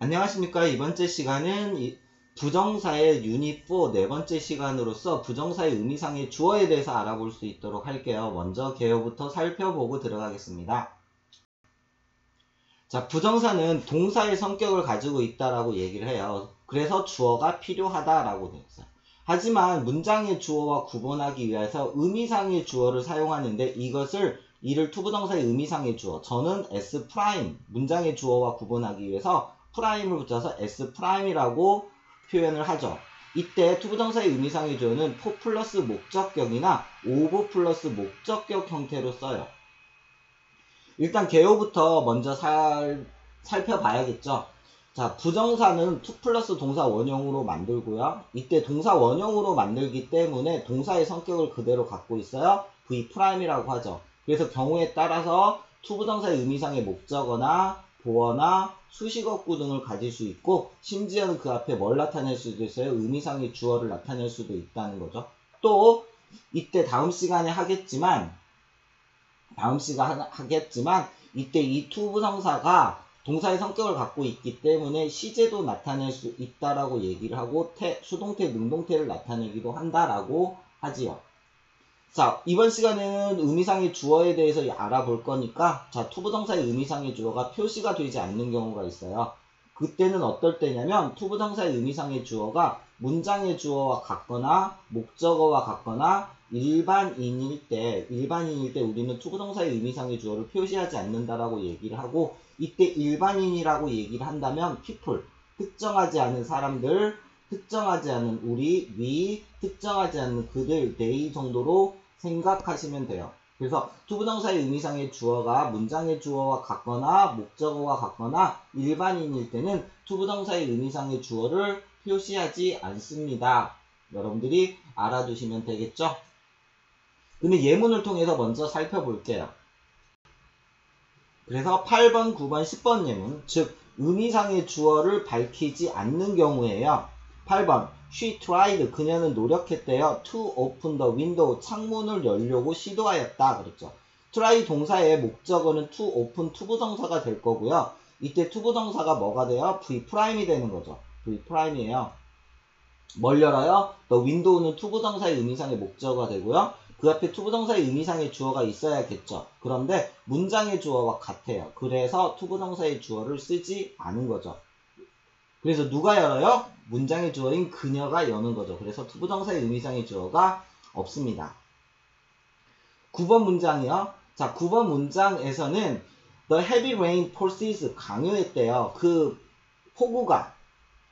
안녕하십니까. 이번째 시간은 부정사의 유닛 4 네 번째 시간으로서 부정사의 의미상의 주어에 대해서 알아볼 수 있도록 할게요. 먼저 개요부터 살펴보고 들어가겠습니다. 자, 부정사는 동사의 성격을 가지고 있다라고 얘기를 해요. 그래서 주어가 필요하다라고 되어 있어요. 하지만 문장의 주어와 구분하기 위해서 의미상의 주어를 사용하는데 이를 투부정사의 의미상의 주어, 저는 S 프라임, 문장의 주어와 구분하기 위해서 프라임을 붙여서 S 프라임이라고 표현을 하죠. 이때 투부정사의 의미상의 주어는 for 플러스 목적격이나 over 플러스 목적격 형태로 써요. 일단 개요부터 먼저 살펴봐야겠죠. 자, 부정사는 to 플러스 동사 원형으로 만들고요. 이때 동사 원형으로 만들기 때문에 동사의 성격을 그대로 갖고 있어요. V'이라고 하죠. 그래서 경우에 따라서 투부정사의 의미상의 목적어나 보어나 수식어구 등을 가질 수 있고, 심지어는 그 앞에 뭘 나타낼 수도 있어요. 의미상의 주어를 나타낼 수도 있다는 거죠. 또 이때 다음 시간에 하겠지만 이때 이 투부정사가 동사의 성격을 갖고 있기 때문에 시제도 나타낼 수 있다라고 얘기를 하고 수동태, 능동태를 나타내기도 한다라고 하지요. 자, 이번 시간에는 의미상의 주어에 대해서 알아볼 거니까, 자, 투부정사의 의미상의 주어가 표시가 되지 않는 경우가 있어요. 그때는 어떨 때냐면 투부정사의 의미상의 주어가 문장의 주어와 같거나 목적어와 같거나 일반인일 때 우리는 투부정사의 의미상의 주어를 표시하지 않는다라고 얘기를 하고, 이때 일반인이라고 얘기를 한다면 people, 특정하지 않은 사람들, 특정하지 않은 우리, we, 특정하지 않는 그들, they 정도로 생각하시면 돼요. 그래서 투부정사의 의미상의 주어가 문장의 주어와 같거나 목적어와 같거나 일반인일 때는 투부정사의 의미상의 주어를 표시하지 않습니다. 여러분들이 알아두시면 되겠죠? 그러면 예문을 통해서 먼저 살펴볼게요. 그래서 8번, 9번, 10번 예문, 즉 의미상의 주어를 밝히지 않는 경우에요. 8번, she tried, 그녀는 노력했대요. to open the window, 창문을 열려고 시도하였다. 그랬죠. try 동사의 목적어는 to open, 투부정사가 될 거고요. 이때 투부정사가 뭐가 돼요? V'이 되는 거죠. V'이에요. 뭘 열어요? the window는 투부정사의 의미상의 목적어가 되고요. 그 앞에 투부정사의 의미상의 주어가 있어야겠죠. 그런데 문장의 주어와 같아요. 그래서 투부정사의 주어를 쓰지 않은 거죠. 그래서 누가 열어요? 문장의 주어인 그녀가 여는 거죠. 그래서 투부정사의 의미상의 주어가 없습니다. 9번 문장이요. 자, 9번 문장에서는 the heavy rain forces, 강요했대요. 그 폭우가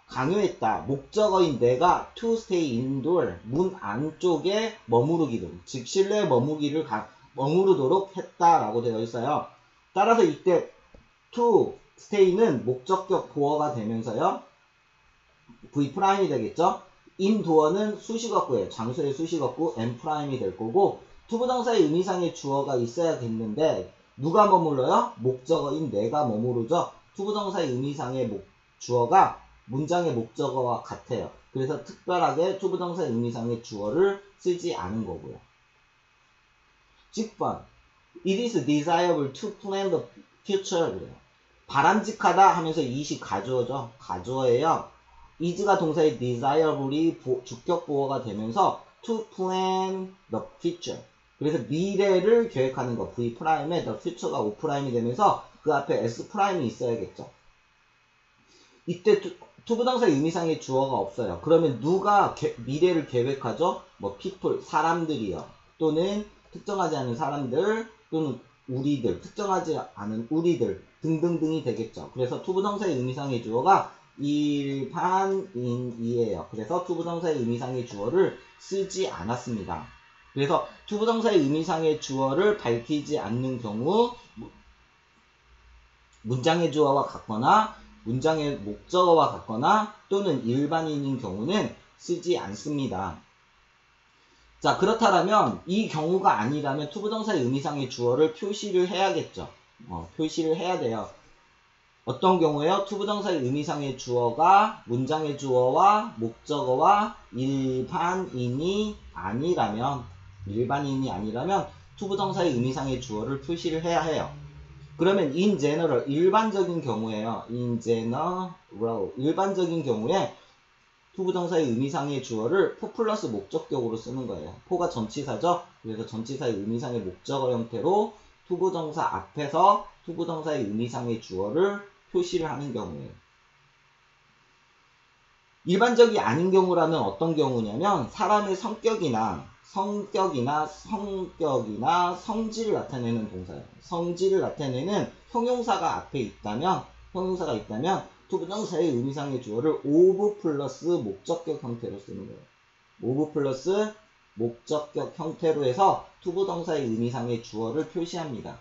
강요했다. 목적어인 내가 to stay indoor, 문 안쪽에 머무르기를, 즉 실내에 머무르도록 했다라고 되어 있어요. 따라서 이때 to stay는 목적격 보어가 되면서요. V'이 되겠죠. indoor는 수식어구예요. 장소의 수식어구 M'이 될 거고, 투부정사의 의미상의 주어가 있어야겠는데 누가 머물러요? 목적어인 내가 머무르죠. 투부정사의 의미상의 주어가 문장의 목적어와 같아요. 그래서 특별하게 투부정사의 의미상의 주어를 쓰지 않은 거고요. 10번, it is desirable to plan the future. 그래요. 바람직하다 하면서 it이 가주어죠. 가주어예요. is가 동사의 desirable이 주격 보어가 되면서 to plan the future. 그래서 미래를 계획하는 거, V'에 the future가 O'이 되면서 그 앞에 S'이 있어야겠죠. 이때 투부정사의 의미상의 주어가 없어요. 그러면 누가 미래를 계획하죠? 뭐 people, 사람들이요. 또는 특정하지 않은 사람들, 또는 우리들, 특정하지 않은 우리들 등등등이 되겠죠. 그래서 투부정사의 의미상의 주어가 일반인이에요. 그래서 투부정사의 의미상의 주어를 쓰지 않았습니다. 그래서 투부정사의 의미상의 주어를 밝히지 않는 경우 문장의 주어와 같거나 문장의 목적어와 같거나 또는 일반인인 경우는 쓰지 않습니다. 자, 그렇다면 이 경우가 아니라면 투부정사의 의미상의 주어를 표시를 해야겠죠. 표시를 해야 돼요. 어떤 경우에요? 투부정사의 의미상의 주어가 문장의 주어와 목적어와 일반인이 아니라면 투부정사의 의미상의 주어를 표시를 해야 해요. 그러면 in general, 일반적인 경우에요. in general, 일반적인 경우에 투부정사의 의미상의 주어를 for 플러스 목적격으로 쓰는 거예요. for가 전치사죠. 그래서 전치사의 의미상의 목적어 형태로 투부정사 앞에서 투부정사의 의미상의 주어를 표시를 하는 경우예요. 일반적이 아닌 경우라면 어떤 경우냐면 사람의 성격이나 성질을 나타내는 동사예요. 성질을 나타내는 형용사가 앞에 있다면 투부정사의 의미상의 주어를 of 플러스 목적격 형태로 쓰는 거예요. of 플러스 목적격 형태로 해서 투부정사의 의미상의 주어를 표시합니다.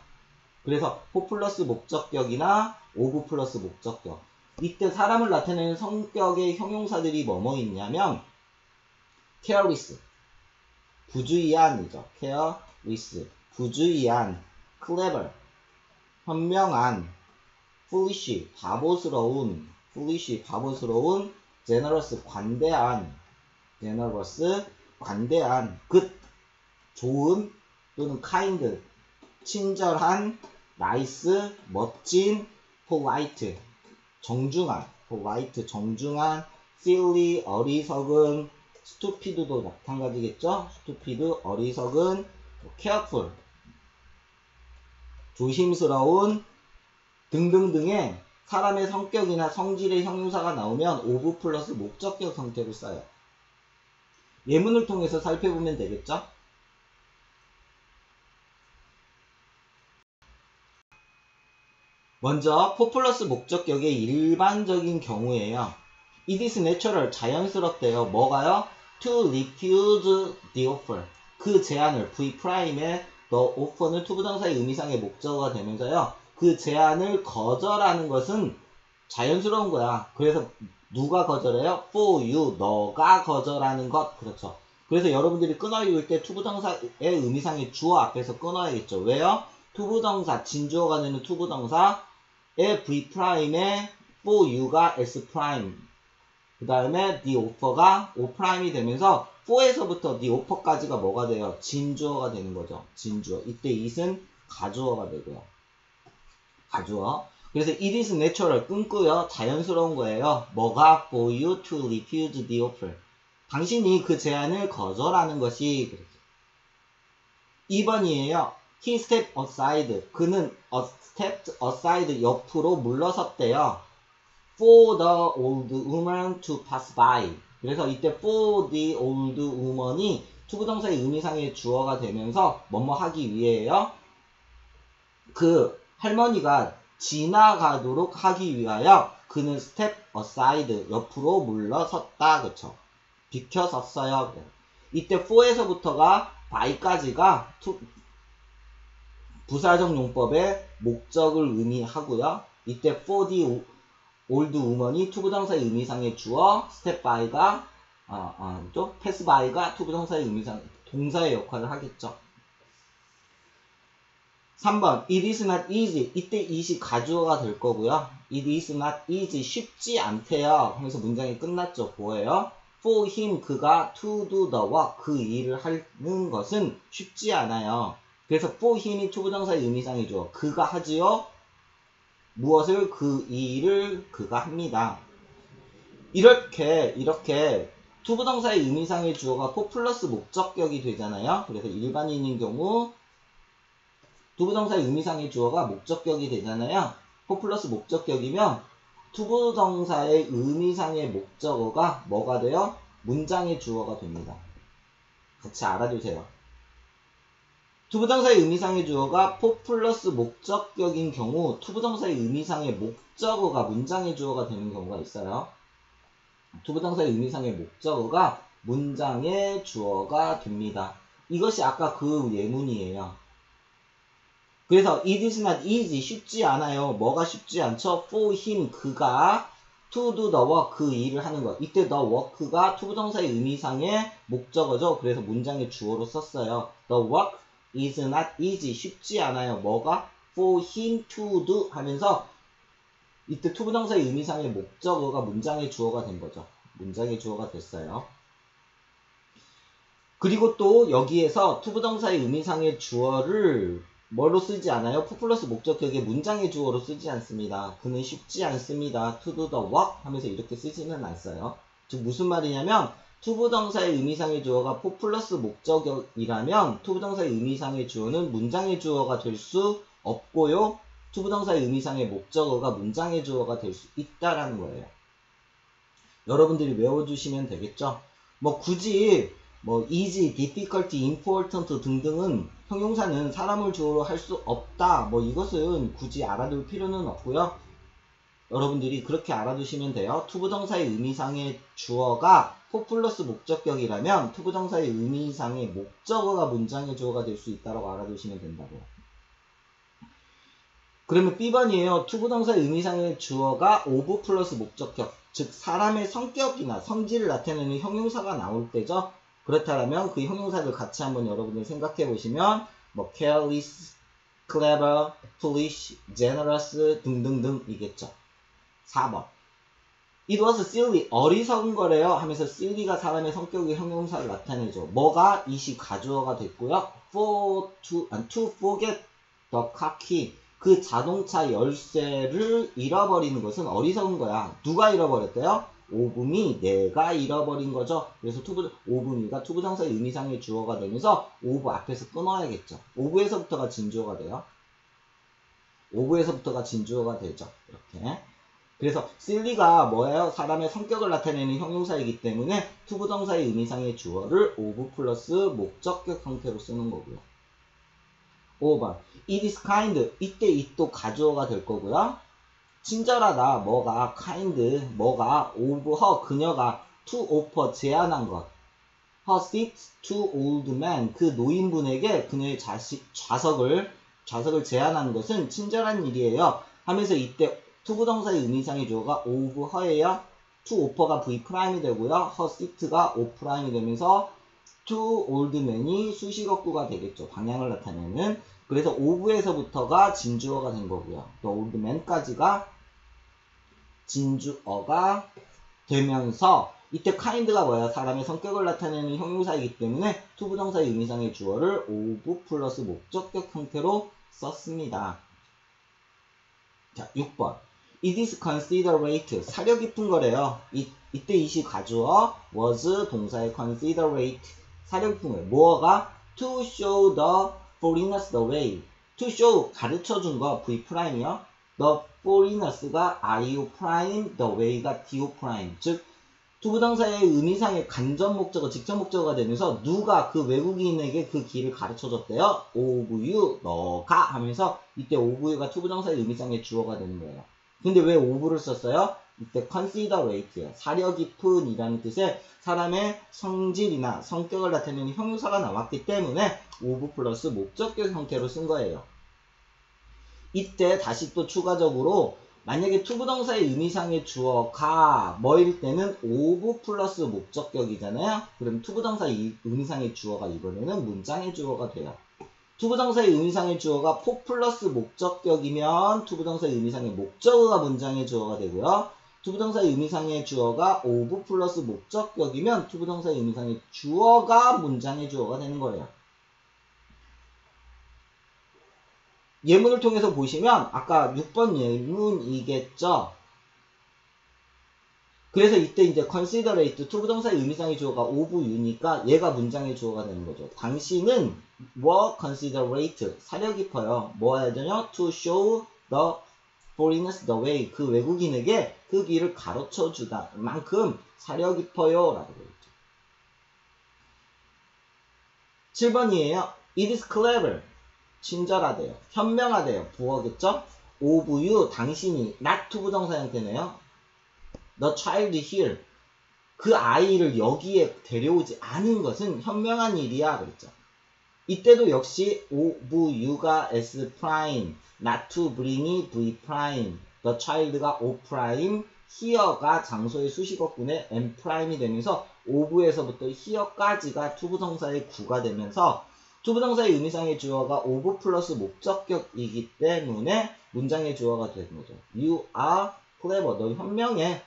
그래서 for 플러스 목적격이나 of 플러스 목적격. 이때 사람을 나타내는 성격의 형용사들이 뭐뭐 있냐면 careless, 부주의한이죠. careless, 부주의한, clever, 현명한, foolish, 바보스러운, generous, 관대한, good, 좋은 또는 kind, 친절한, nice, 멋진, polite, 정중한, silly, 어리석은, stupid도 마찬가지겠죠? stupid, 어리석은, careful, 조심스러운 등등등의 사람의 성격이나 성질의 형용사가 나오면 of 플러스 목적격 형태로 써요. 예문을 통해서 살펴보면 되겠죠? 먼저 for 플러스 목적격의 일반적인 경우에요. It is natural, 자연스럽대요. 뭐가요? To refuse the offer. 그 제안을 V'의 the offer는 투부정사의 의미상의 목적어가 되면서요. 그 제안을 거절하는 것은 자연스러운 거야. 그래서 누가 거절해요? For you, 너가 거절하는 것. 그렇죠. 그래서 여러분들이 끊어 읽을 때 투부정사의 의미상의 주어 앞에서 끊어야겠죠. 왜요? 투부정사, 진주어가 되는 투부정사의 V'의 for you가 S'. 그 다음에 the offer가 O'이 되면서 for에서부터 the offer까지가 뭐가 돼요? 진주어가 되는 거죠. 진주어. 이때 it은 가주어가 되고요. 가주어. 그래서 it is natural, 끊고요. 자연스러운 거예요. 뭐가? For you to refuse the offer. 당신이 그 제안을 거절하는 것이. 그렇죠. 2번이에요. He stepped aside. 그는 stepped aside, 옆으로 물러섰대요. For the old woman to pass by. 그래서 이때 for the old woman이 투부정사의 의미상의 주어가 되면서 뭐뭐 하기 위해요. 그 할머니가 지나가도록 하기 위하여 그는 step aside, 옆으로 물러섰다. 그쵸? 비켜섰어요. 이때 for에서부터가 by까지가 부사적 용법의 목적을 의미하고요. 이때 for the old woman이 투부정사의 의미상의 주어, step by가 pass by가 투부정사의 의미상 동사의 역할을 하겠죠. 3번 It is not easy. 이때 it이 가주어가 될 거고요. It is not easy. 쉽지 않대요. 그래서 문장이 끝났죠. 뭐예요? For him, 그가 to do the work, 그 일을 하는 것은 쉽지 않아요. 그래서 for him이 투부정사의 의미상의 주어. 그가 하지요. 무엇을? 그 일을 그가 합니다. 이렇게 투부정사의 의미상의 주어가 for 플러스 목적격이 되잖아요. 그래서 일반인인 경우 투부정사의 의미상의 주어가 목적격이 되잖아요. for 플러스 목적격이면 투부정사의 의미상의 목적어가 뭐가 돼요? 문장의 주어가 됩니다. 같이 알아두세요. 투부정사의 의미상의 주어가 for 플러스 목적격인 경우 투부정사의 의미상의 목적어가 문장의 주어가 되는 경우가 있어요. 투부정사의 의미상의 목적어가 문장의 주어가 됩니다. 이것이 아까 그 예문이에요. 그래서 it is not easy, 쉽지 않아요. 뭐가 쉽지 않죠? for him, 그가 to do the work, 그 일을 하는 것. 이때 the work가 투부정사의 의미상의 목적어죠. 그래서 문장의 주어로 썼어요. The work is not easy, 쉽지 않아요. 뭐가? for him to do 하면서 이때 투부정사의 의미상의 목적어가 문장의 주어가 된 거죠. 문장의 주어가 됐어요. 그리고 또 여기에서 투부정사의 의미상의 주어를 뭐로 쓰지 않아요? to 플러스 목적격의 문장의 주어로 쓰지 않습니다. 그는 쉽지 않습니다. to do the work 하면서 이렇게 쓰지는 않어요. 즉 무슨 말이냐면 to 부정사의 의미상의 주어가 to 플러스 목적격이라면 to 부정사의 의미상의 주어는 문장의 주어가 될 수 없고요. to 부정사의 의미상의 목적어가 문장의 주어가 될 수 있다라는 거예요. 여러분들이 외워주시면 되겠죠? 뭐 굳이 뭐 easy, difficult, important 등등은 형용사는 사람을 주어로 할 수 없다. 뭐 이것은 굳이 알아둘 필요는 없고요. 여러분들이 그렇게 알아두시면 돼요. 투부정사의 의미상의 주어가 to 플러스 목적격이라면 투부정사의 의미상의 목적어가 문장의 주어가 될 수 있다고 알아두시면 된다고요. 그러면 B번이에요. 투부정사의 의미상의 주어가 of 플러스 목적격, 즉 사람의 성격이나 성질을 나타내는 형용사가 나올 때죠. 그렇다면 그 형용사를 같이 한번 여러분들 생각해 보시면 뭐 careless, clever, foolish, generous 등등등이겠죠. 4번. It was silly. 어리석은 거래요 하면서 silly가 사람의 성격의 형용사를 나타내죠. 뭐가 it이 가주어가 됐고요. to forget the car key. 그 자동차 열쇠를 잃어버리는 것은 어리석은 거야. 누가 잃어버렸대요? of me. 내가 잃어버린 거죠. 그래서 of me가 투부정사의 의미상의 주어가 되면서 of 앞에서 끊어야겠죠. of에서부터가 진주어가 돼요. of에서부터가 진주어가 되죠. 이렇게. 그래서 silly가 뭐예요? 사람의 성격을 나타내는 형용사이기 때문에 투부정사의 의미상의 주어를 of 플러스 목적격 형태로 쓰는 거고요. 5번. It is kind. 이때 it도 가주어가 될 거고요. 친절하다. 뭐가 kind. 뭐가 of her. 그녀가 to offer. 제안한 것. her seat to old man. 그 노인분에게 그녀의 좌석을 제안하는 것은 친절한 일이에요. 하면서 이때 투부정사의 의미상의 주어가 of her예요. to offer가 V'이 되고요. her seat가 O'이 되면서 to old man이 수식어구가 되겠죠. 방향을 나타내는. 그래서 of에서부터가 진주어가 된 거고요. 또 old man까지가 진주어가 되면서 이때 kind가 뭐야? 사람의 성격을 나타내는 형용사이기 때문에 투부정사의 의미상의 주어를 of 플러스 목적격 형태로 썼습니다. 자, 6번. It is considerate. 사려 깊은 거래요. 이때 it이 가주어, was 동사의 considerate. 사려 깊은 거예요. 뭐가? To show the foreigners the way. To show, 가르쳐준 거, V'이요. The foreigners가 IO prime, the way가 DO prime. 즉, 투부정사의 의미상의 간접 목적어, 직접 목적어가 되면서 누가 그 외국인에게 그 길을 가르쳐줬대요? of you, 너가 하면서 이때 of you가 투부정사의 의미상의 주어가 되는 거예요. 근데 왜 of를 썼어요? 이때 considerate예요. 사려 깊은 이라는 뜻의 사람의 성질이나 성격을 나타내는 형용사가 나왔기 때문에 of 플러스 목적격 형태로 쓴 거예요. 이때 다시 또 추가적으로 만약에 투부정사의 의미상의 주어가 뭐일 때는 of 플러스 목적격이잖아요. 그럼 투부정사의 의미상의 주어가 이번에는 문장의 주어가 돼요. 투부정사의 의미상의 주어가 for 플러스 목적격이면 투부정사의 의미상의 목적어가 문장의 주어가 되고요. 투부정사의 의미상의 주어가 of 플러스 목적격이면 투부정사의 의미상의 주어가 문장의 주어가 되는 거예요. 예문을 통해서 보시면 아까 6번 예문이겠죠. 그래서 이때 이제 considerate 투부정사의 의미상의 주어가 of you니까 얘가 문장의 주어가 되는 거죠. 당신은 were considerate 사려 깊어요. 뭐 해야 되냐? To show the foreigners the way. 그 외국인에게 그 길을 가르쳐 주다 만큼 사려 깊어요 라고 그랬죠. 7번이에요. It is clever. 친절하대요. 현명하대요. 부어겠죠? of you, 당신이, not 투부정사 형태네요. The child here. 그 아이를 여기에 데려오지 않은 것은 현명한 일이야. 그랬죠. 이때도 역시 of you가 S prime, not to bring이 V prime, the child가 O prime, here가 장소의 수식어군의 M prime이 되면서 of에서부터 here까지가 투부정사의 구가 되면서 투부정사의 의미상의 주어가 of 플러스 목적격이기 때문에 문장의 주어가 되는 거죠. You are clever. 너 현명해.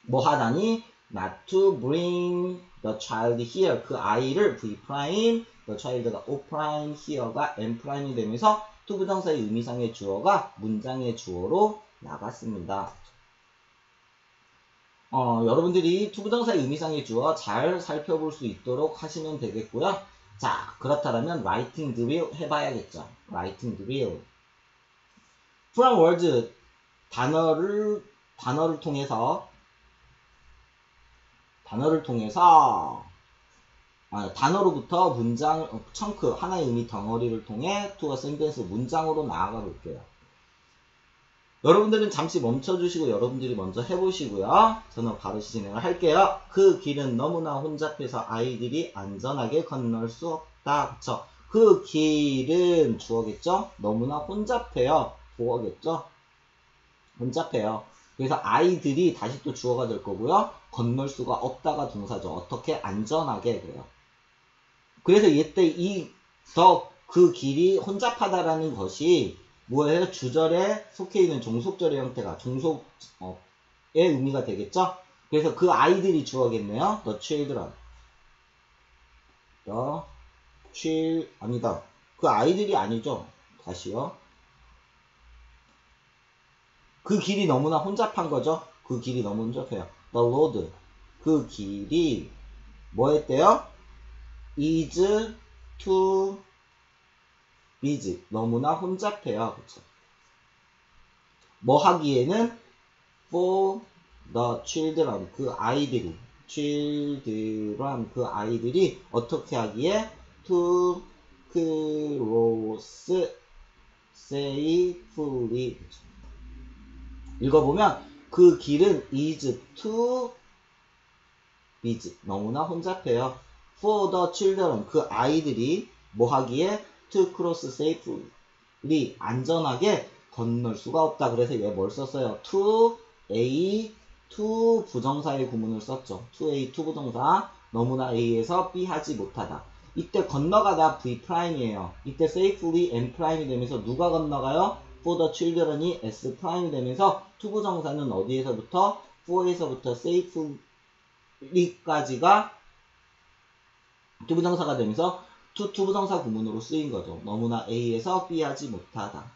뭐 하다니? Not to bring the child here. 그 아이를 V prime the child가 O prime here가 N prime이 되면서 to 부정사의 의미상의 주어가 문장의 주어로 나갔습니다. 여러분들이 to 부정사의 의미상의 주어 잘 살펴볼 수 있도록 하시면 되겠고요. 자, 그렇다면 writing drill 해봐야겠죠. writing drill. from words 단어를 통해서 단어로부터 문장, 청크, 하나의 의미 덩어리를 통해 to a sentence 문장으로 나아가 볼게요. 여러분들은 잠시 멈춰주시고 여러분들이 먼저 해보시고요. 저는 바로 진행을 할게요. 그 길은 너무나 혼잡해서 아이들이 안전하게 건널 수 없다. 그쵸? 그 길은 주어겠죠? 너무나 혼잡해요. 보어겠죠? 혼잡해요. 그래서 아이들이 다시 또 주어가 될 거고요. 건널 수가 없다가 동사죠. 어떻게? 안전하게 그래요. 그래서 이때 그 길이 혼잡하다라는 것이 뭐예요? 주절에 속해 있는 종속절의 형태가 종속의 의미가 되겠죠? 그래서 그 아이들이 주어겠네요. The children. 아니다. 그 아이들이 아니죠. 다시요. 그 길이 너무나 혼잡한 거죠. 그 길이 너무 혼잡해요. The road. 그 길이 뭐 했대요? is too busy. 너무나 혼잡해요. 그쵸? 뭐 하기에는 for the children. 그 아이들이 그 아이들이 어떻게 하기에 to cross safely. 읽어보면 그 길은 is too busy. 너무나 혼잡해요. for the children. 그 아이들이 뭐 하기에 to cross safely. 안전하게 건널 수가 없다. 그래서 얘 뭘 썼어요? to A, to 부정사의 구문을 썼죠. to A, to 부정사. 너무나 A에서 B 하지 못하다. 이때 건너가다 V'이에요. 이때 safely N'이 되면서 누가 건너가요? for the children이 S'이 되면서 to 부정사는 어디에서부터? for에서부터 safely까지가 to 부정사가 되면서 to 부정사 구문으로 쓰인 거죠. 너무나 A에서 B 하지 못하다.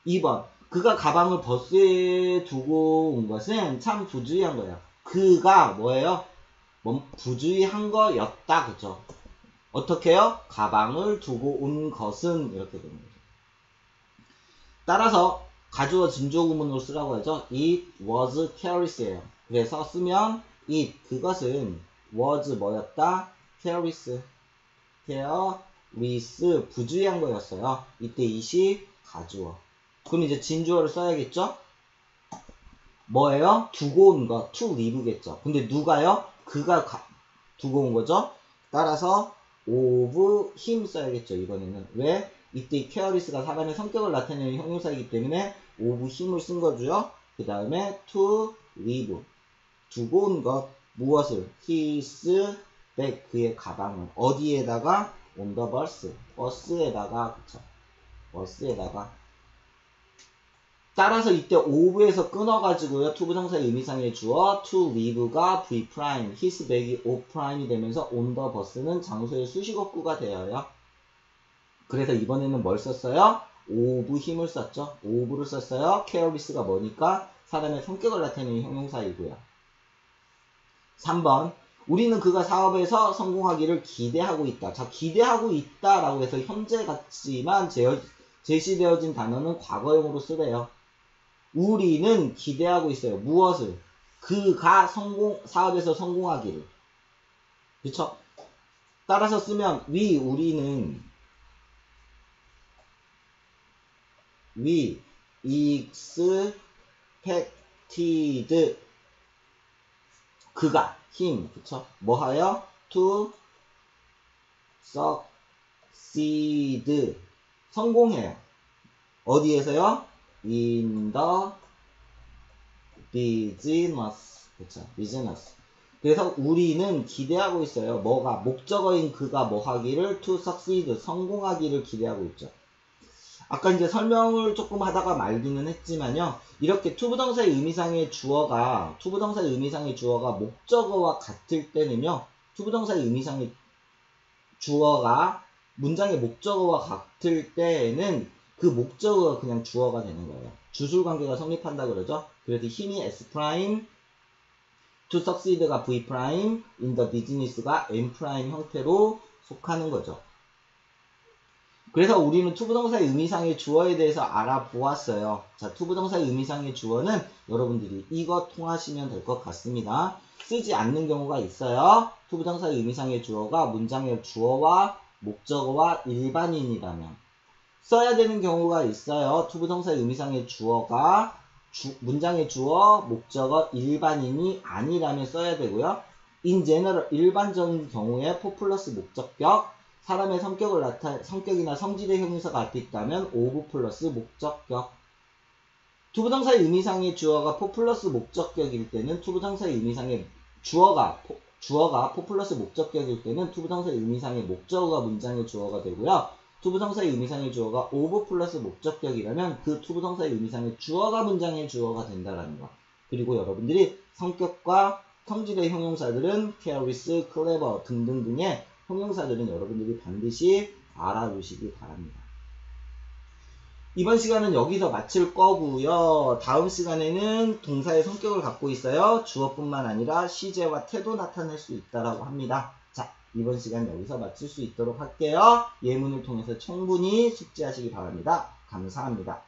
2번. 그가 가방을 버스에 두고 온 것은 참 부주의한 거예요. 그가 뭐예요? 부주의한 거였다. 그죠? 어떻게요? 가방을 두고 온 것은 이렇게 되는 거죠. 따라서 가주어 진주어 구문으로 쓰라고 하죠. It was careless예요. 그래서 쓰면 it 그것은 was 뭐였다? careless. careless 부주의한 거였어요. 이때 it이 가주어. 그럼 이제 진주어를 써야겠죠? 뭐예요? 두고 온 거, to leave겠죠. 근데 누가요? 그가 두고 온 거죠? 따라서 of him 써야겠죠, 이번에는. 왜? 이때 careless가 사람의 성격을 나타내는 형용사이기 때문에 of him을 쓴 거죠. 그 다음에 to leave. 두고 온 것, 무엇을? his bag, 그의 가방을. 어디에다가? on the bus. 버스에다가, 그쵸. 버스에다가. 따라서 이때 of에서 끊어가지고요. to 부정사의 의미상의 주어 to leave가 V', his bag이 O'이 되면서 on the bus는 장소의 수식어구가 되어요. 그래서 이번에는 뭘 썼어요? of 힘을 썼죠. of를 썼어요. careless가 뭐니까 사람의 성격을 나타내는 형용사이고요. 3번. 우리는 그가 사업에서 성공하기를 기대하고 있다. 자, 기대하고 있다라고 해서 현재 같지만 제시되어진 단어는 과거형으로 쓰래요. 우리는 기대하고 있어요. 무엇을? 그가 사업에서 성공하기를. 그쵸? 따라서 쓰면 우리는 we expected 그가 him 그쵸? 뭐하여? to succeed 성공해요. 어디에서요? in the business. 그쵸? business. 그래서 우리는 기대하고 있어요. 뭐가? 목적어인 그가 뭐 하기를? to succeed. 성공하기를 기대하고 있죠. 아까 이제 설명을 조금 하다가 말기는 했지만요. 이렇게 to 부정사의 의미상의 주어가 목적어와 같을 때는요. to 부정사의 의미상의 주어가 문장의 목적어와 같을 때에는 그 목적어가 그냥 주어가 되는 거예요. 주술관계가 성립한다 그러죠. 그래서 힘이 S 프라임, to succeed가 V 프라임, in the business가 N 프라임 형태로 속하는 거죠. 그래서 우리는 투부정사의 의미상의 주어에 대해서 알아보았어요. 자, 투부정사의 의미상의 주어는 여러분들이 이거 통하시면 될 것 같습니다. 쓰지 않는 경우가 있어요. 투부정사의 의미상의 주어가 문장의 주어와 목적어와 일반인이라면. 써야 되는 경우가 있어요. 투부정사의 의미상의 주어가 문장의 주어, 목적어, 일반인이 아니라면 써야 되고요. in general, 일반적인 경우에 for 플러스 목적격, 사람의 성격이나 성질의 형용사가 앞에 있다면 of 플러스 목적격. 투부정사의 의미상의 주어가 for 플러스 목적격일 때는 투부정사의 의미상의 주어가 for 플러스 목적격일 때는 투부정사의 의미상의 목적어가 문장의 주어가 되고요. 투부정사의 의미상의 주어가 of 플러스 목적격이라면 그 투부정사의 의미상의 주어가 문장의 주어가 된다라는 거. 그리고 여러분들이 성격과 성질의 형용사들은 careless, clever 등등등의 형용사들은 여러분들이 반드시 알아두시기 바랍니다. 이번 시간은 여기서 마칠 거고요. 다음 시간에는 동사의 성격을 갖고 있어요. 주어뿐만 아니라 시제와 태도 나타낼 수 있다라고 합니다. 자, 이번 시간 여기서 마칠 수 있도록 할게요. 예문을 통해서 충분히 숙지하시기 바랍니다. 감사합니다.